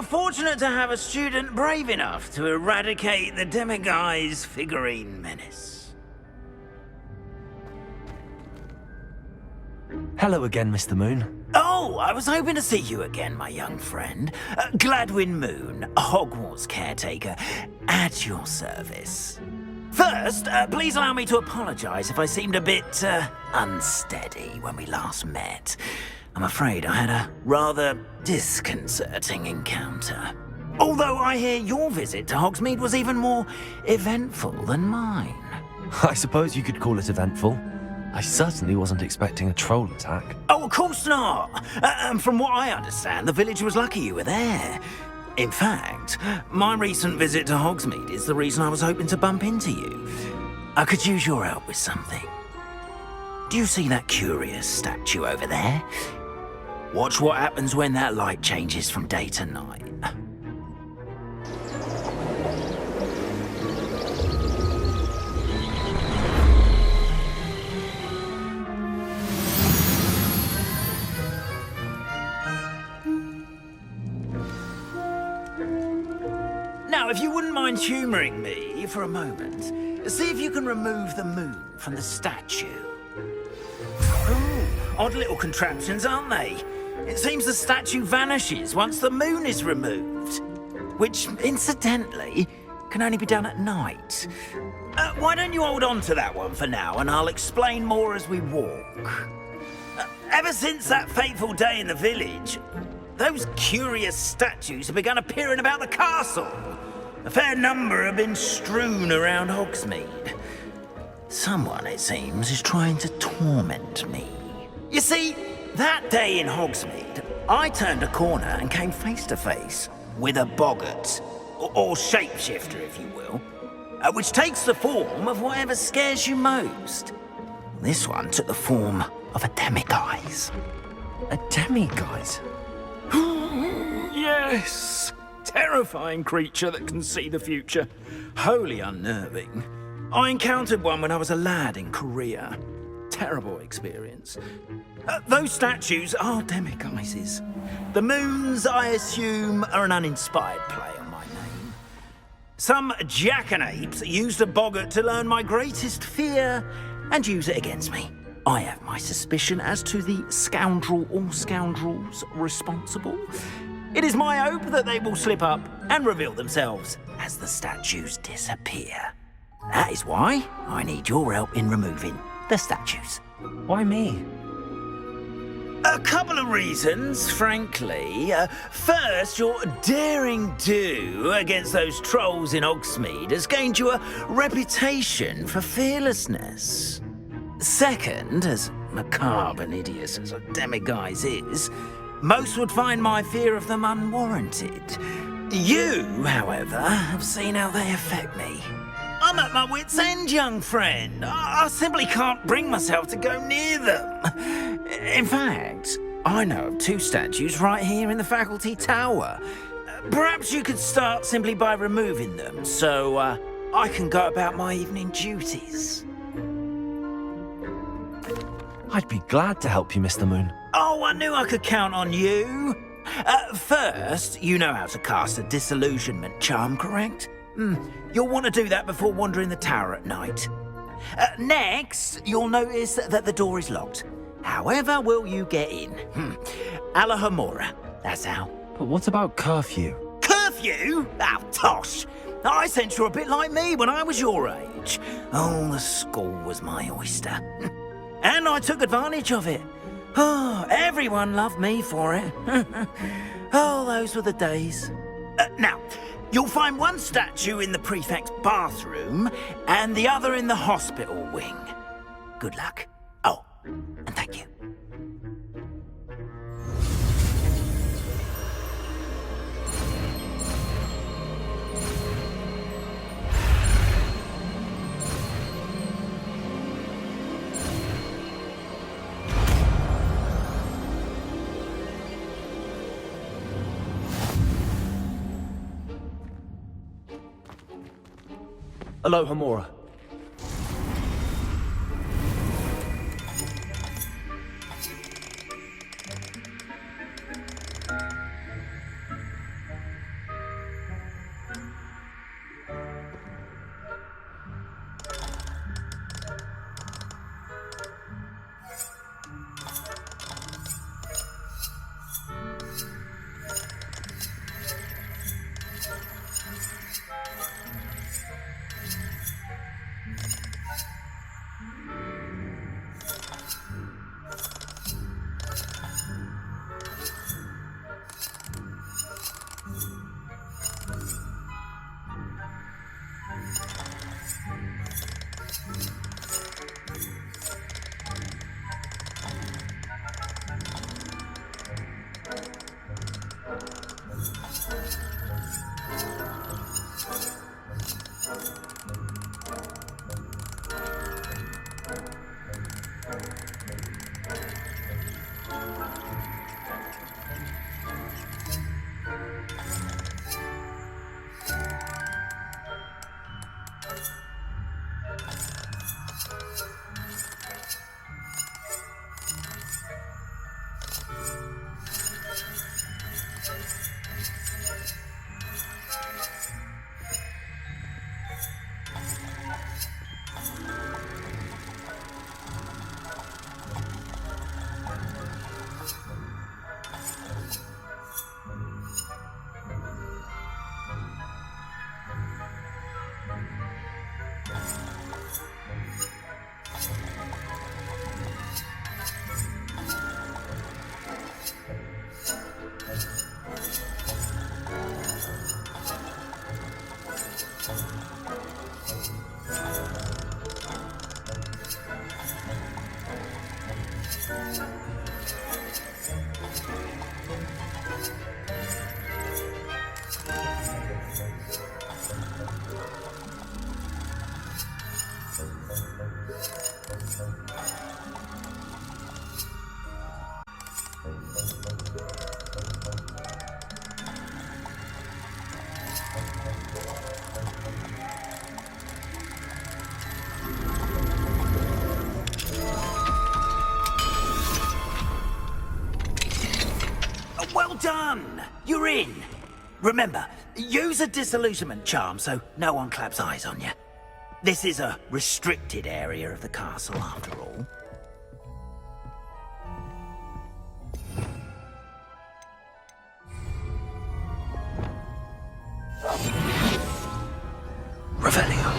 are fortunate to have a student brave enough to eradicate the demiguise figurine menace. Hello again, Mr. Moon. Oh, I was hoping to see you again, my young friend. Gladwin Moon, Hogwarts caretaker, at your service. First, please allow me to apologise if I seemed a bit, unsteady when we last met. I'm afraid I had a rather disconcerting encounter. Although I hear your visit to Hogsmeade was even more eventful than mine. I suppose you could call it eventful. I certainly wasn't expecting a troll attack. Oh, of course not. From what I understand, the village was lucky you were there. In fact, my recent visit to Hogsmeade is the reason I was hoping to bump into you. I could use your help with something. Do you see that curious statue over there? Watch what happens when that light changes from day to night. Now, if you wouldn't mind humouring me for a moment, see if you can remove the moon from the statue. Ooh, odd little contraptions, aren't they? It seems the statue vanishes once the moon is removed. Which, incidentally, can only be done at night. Why don't you hold on to that one for now, and I'll explain more as we walk. Ever since that fateful day in the village, those curious statues have begun appearing about the castle. A fair number have been strewn around Hogsmeade. Someone, it seems, is trying to torment me. You see, that day in Hogsmeade, I turned a corner and came face to face with a boggart, or shapeshifter, if you will, which takes the form of whatever scares you most. This one took the form of a demiguise. A demiguise? Yes! Terrifying creature that can see the future. Wholly unnerving. I encountered one when I was a lad in Korea. Terrible experience. Those statues are demiguises. The moons, I assume, are an uninspired play on my name. Some jackanapes used a boggart to learn my greatest fear and use it against me. I have my suspicion as to the scoundrel or scoundrels responsible. It is my hope that they will slip up and reveal themselves as the statues disappear. That is why I need your help in removing the statues. Why me? A couple of reasons, frankly. First, your daring do against those trolls in Hogsmeade has gained you a reputation for fearlessness. Second, as macabre and hideous as a demiguise is, most would find my fear of them unwarranted. You, however, have seen how they affect me. I'm at my wit's end, young friend. I simply can't bring myself to go near them. In fact, I know of two statues right here in the faculty tower. Perhaps you could start simply by removing them, so I can go about my evening duties. I'd be glad to help you, Mr. Moon. Oh, I knew I could count on you. First, you know how to cast a disillusionment charm, correct? You'll want to do that before wandering the tower at night. Next, you'll notice that the door is locked. However will you get in? Alahomora, that's how. But what about curfew? Curfew? Oh, tosh. I sense you're a bit like me when I was your age. Oh, the school was my oyster. And I took advantage of it. Oh, everyone loved me for it. Oh, those were the days. Now, you'll find one statue in the prefect's bathroom and the other in the hospital wing. Good luck. Oh, and thank you. Alohomora. Well done! You're in! Remember, use a disillusionment charm so no one claps eyes on you. This is a restricted area of the castle, after all. Revelio.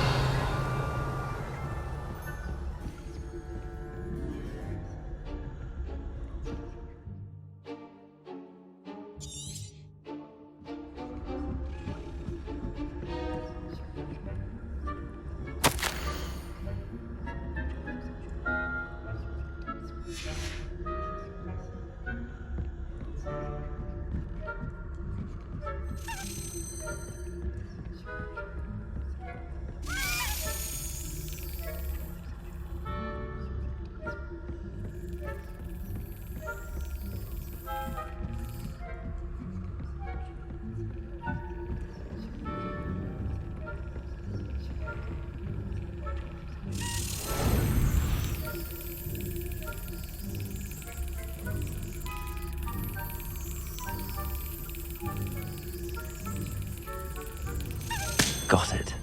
Got it.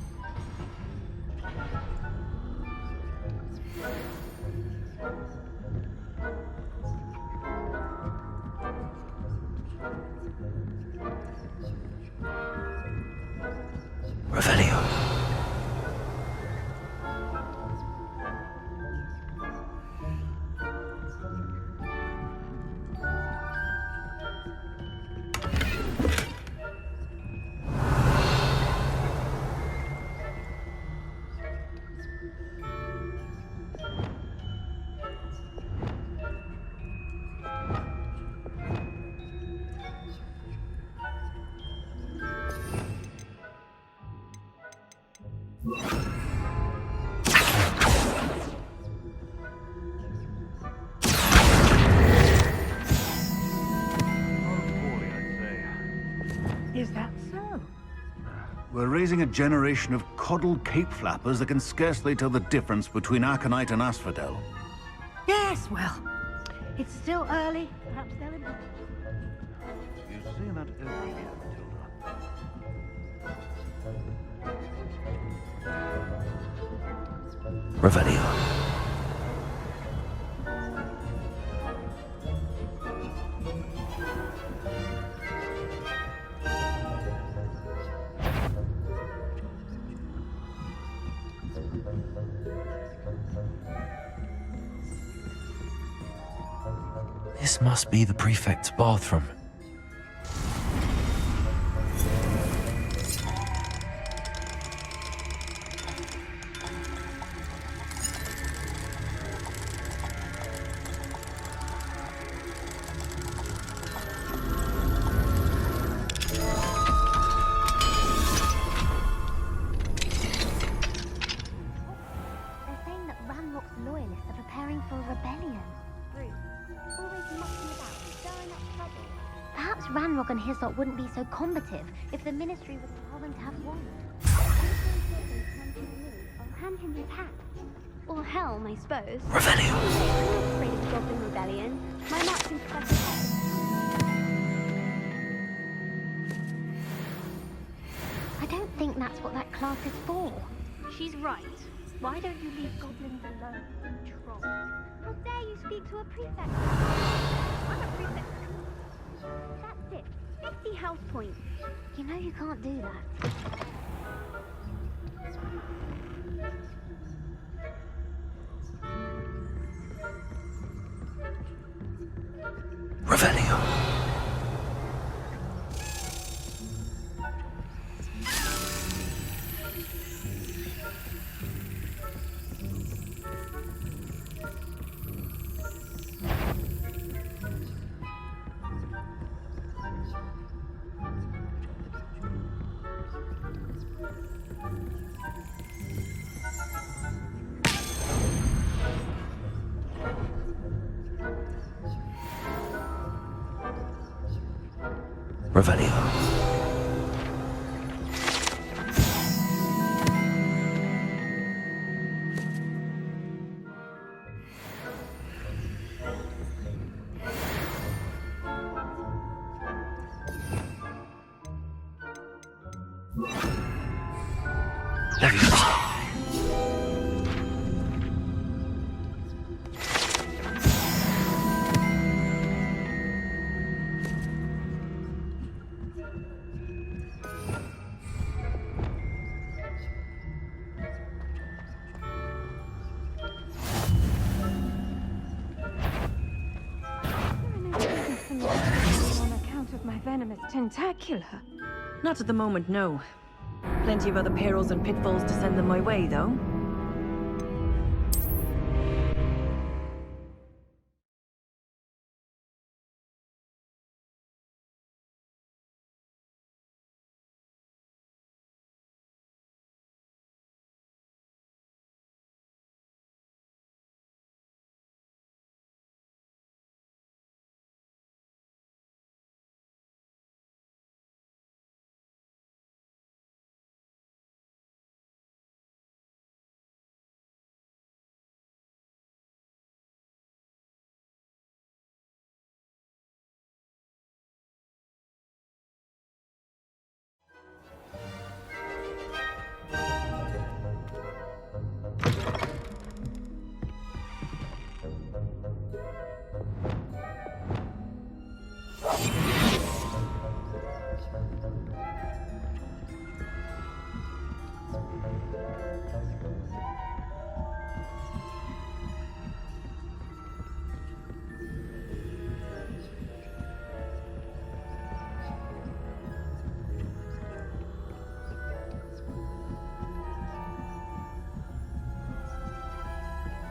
Revelio. Is that so? We're raising a generation of coddled cape flappers that can scarcely tell the difference between aconite and asphodel. Yes, well, it's still early. Perhaps they'll improve. You say that every year, Matilda. Revelio. This must be the prefect's bathroom. They're saying that Ranrock's loyalists are preparing for a rebellion. Always mucking about, stirring up trouble. Perhaps Ranrock and his lot wouldn't be so combative if the Ministry would allow them to have one. I'll hand him his hat. Or helm, I suppose. Revelio. I'm not afraid of Goblin Rebellion. My marching professor. I don't think that's what that class is for. She's right. Why don't you leave goblins alone, troll? How dare you speak to a prefect? I'm a prefect. That's it. 50 house points. You know you can't do that. Revelio. Revelio. Leviosa. On account of my venomous tentacular. Not at the moment, no. Plenty of other perils and pitfalls to send them my way, though.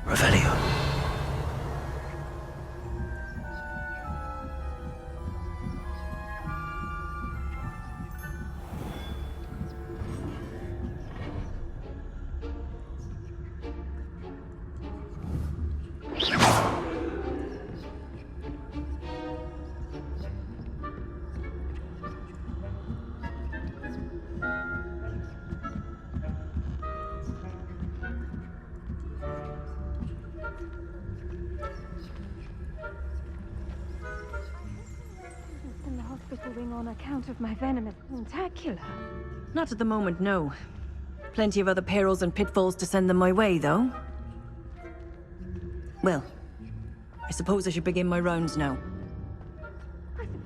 Revelio. In the hospital wing on account of my venomous tentacular. Not at the moment, no. Plenty of other perils and pitfalls to send them my way, though. Well, I suppose I should begin my rounds now. I suppose.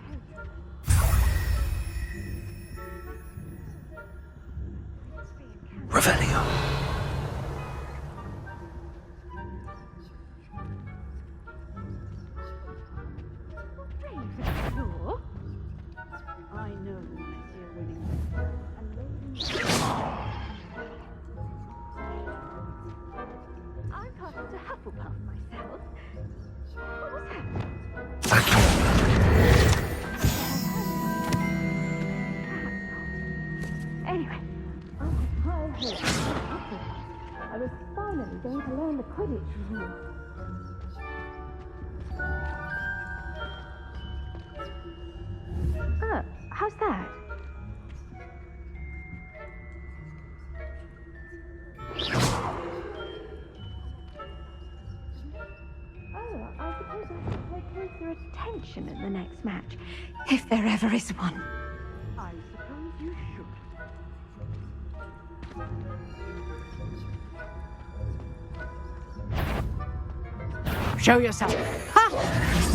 Revelio. Sure. I know Monsieur Winning. I'm part of the Hufflepuff myself. What was that? Thank you. Anyway, I was finally going to learn the Quidditch rules. How's that? Oh, I suppose I should pay closer attention in the next match, if there ever is one. I suppose you should. Show yourself. Ha!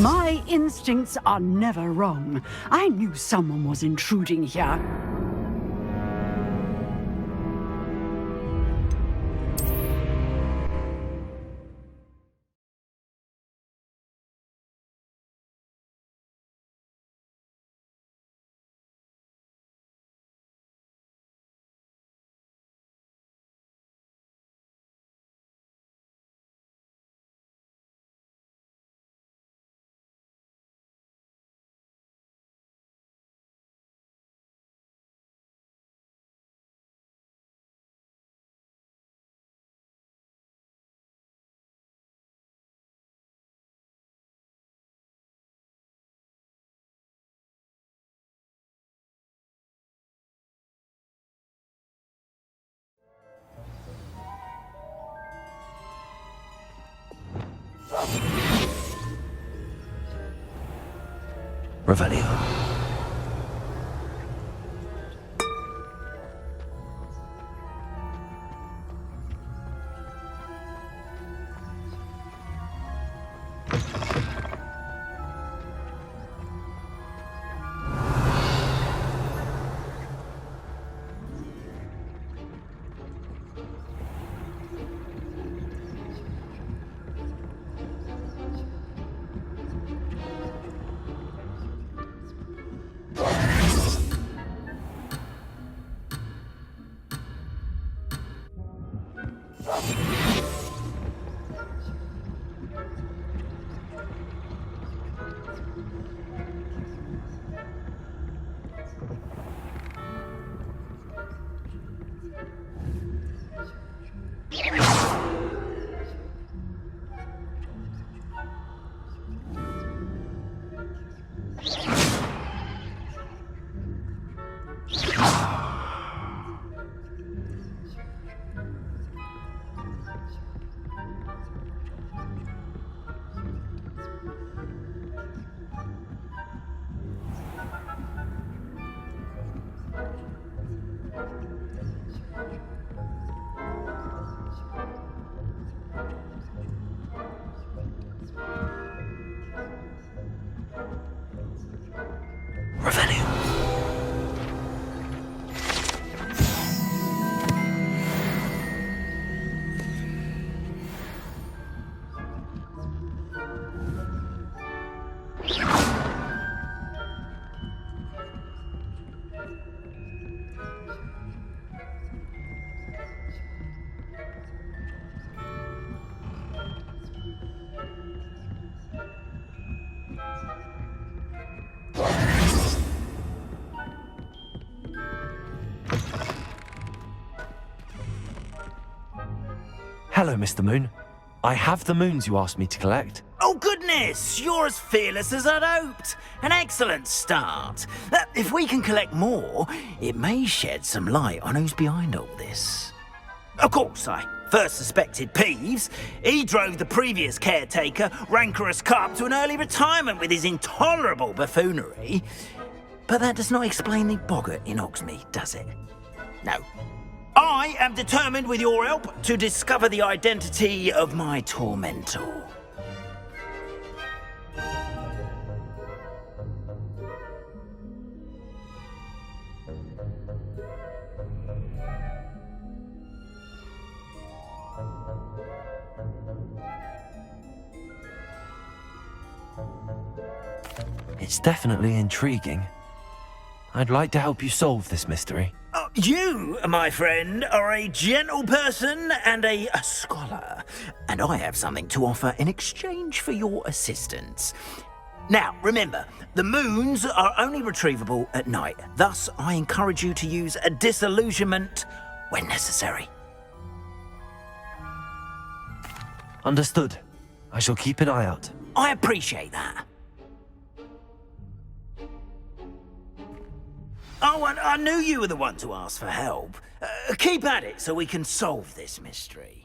My instincts are never wrong. I knew someone was intruding here. Revelio. Revelio. Hello, Mr. Moon. I have the moons you asked me to collect. Oh, goodness! You're as fearless as I'd hoped. An excellent start. If we can collect more, it may shed some light on who's behind all this. Of course, I first suspected Peeves. He drove the previous caretaker, Rancorous Carp, to an early retirement with his intolerable buffoonery. But that does not explain the boggart in Hogsmeade, does it? No. I am determined, with your help, to discover the identity of my tormentor. It's definitely intriguing. I'd like to help you solve this mystery. You, my friend, are a gentle person and a scholar, and I have something to offer in exchange for your assistance. Now, remember, the moons are only retrievable at night. Thus, I encourage you to use a disillusionment when necessary. Understood. I shall keep an eye out. I appreciate that. Oh, and I knew you were the one to ask for help. Keep at it so we can solve this mystery.